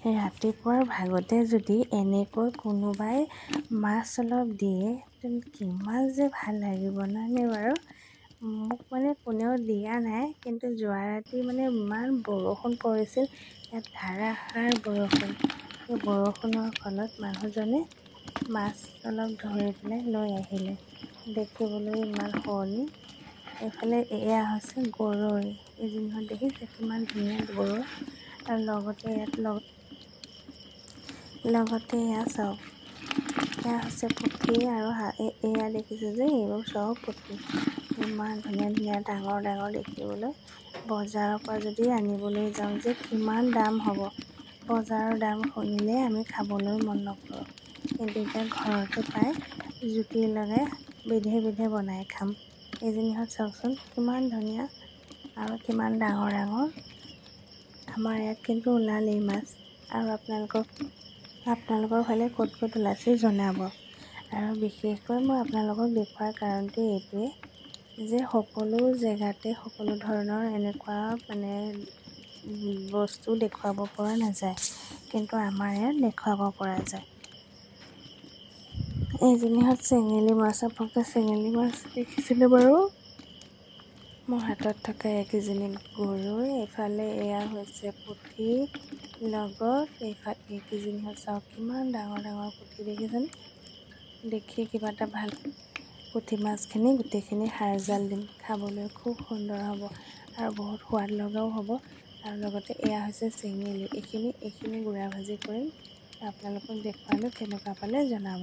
ৰাতিপুৱাৰ ভাগতে যদি এনেকৈ কোনোবাই মাছ অলপ দিয়ে তেন্তে কিমান যে ভাল লাগিব নহয়নে বাৰু। মোক মানে কোনেও দিয়া নাই, কিন্তু যোৱা ৰাতি মানে ইমান বৰষুণ পৰিছিল, ইয়াত ধাৰাসাৰ বৰষুণ। সেই বৰষুণৰ ফলত মানুহজনে মাছ অলপ ধৰি পেলাই লৈ আহিলে। দেখিবলৈ ইমান শুৱনি। এইফালে এয়া হৈছে গৰৈ। এইজনীহঁত দেখিছে কিমান ধুনীয়া গৰৈ। আৰু লগতে এয়া চাওক, এয়া হৈছে পুঠি আৰু এয়া দেখিছে যে এইবোৰ চব পুঠি। ইমান ধুনীয়া ধুনীয়া ডাঙৰ ডাঙৰ দেখিবলৈ। বজাৰৰ পৰা যদি আনিবলৈ যাওঁ যে কিমান দাম হ'ব। বজাৰৰ দাম শুনিলে আমি খাবলৈ মন নকৰোঁ, কিন্তু এতিয়া ঘৰতে পাই জুতি লগাই বিধে বিধে বনাই খাম। এইজনীহঁত চাওকচোন কিমান ধুনীয়া আৰু কিমান ডাঙৰ ডাঙৰ। আমাৰ ইয়াত কিন্তু ওলালেই মাছ। আৰু আপোনালোকৰ ফালে ক'ত ক'ত ওলাইছে জনাব। আৰু বিশেষকৈ মই আপোনালোকক দেখুৱাৰ কাৰণটো এইটোৱে যে সকলো জেগাতে সকলো ধৰণৰ এনেকুৱা মানে বস্তু দেখুৱাব পৰা নাযায়, কিন্তু আমাৰ ইয়াত দেখুৱাব পৰা যায়। এইজনীহঁত চেঙেলী মাছ। আপোনালোকে চেঙেলী মাছ দেখিছিলে বাৰু? মোৰ হাতত থকা এইকেইজনী গৰৈ, এইফালে এয়া হৈছে পুঠি, লগত এইকেইজনীহঁত চাওক কিমান ডাঙৰ ডাঙৰ পুঠি দেখিছেনে? দেখি কিবা এটা ভাল। পুঠি মাছখিনি গোটেইখিনি সাৰ জাল দিম, খাবলৈ খুব সুন্দৰ হ'ব আৰু বহুত সোৱাদ লগাও হ'ব। আৰু লগতে এয়া হৈছে চেঙেলী। এইখিনি গুড়া ভাজি কৰিম। আপোনালোকক দেখুৱালোঁ, কেনেকুৱা পালে জনাব।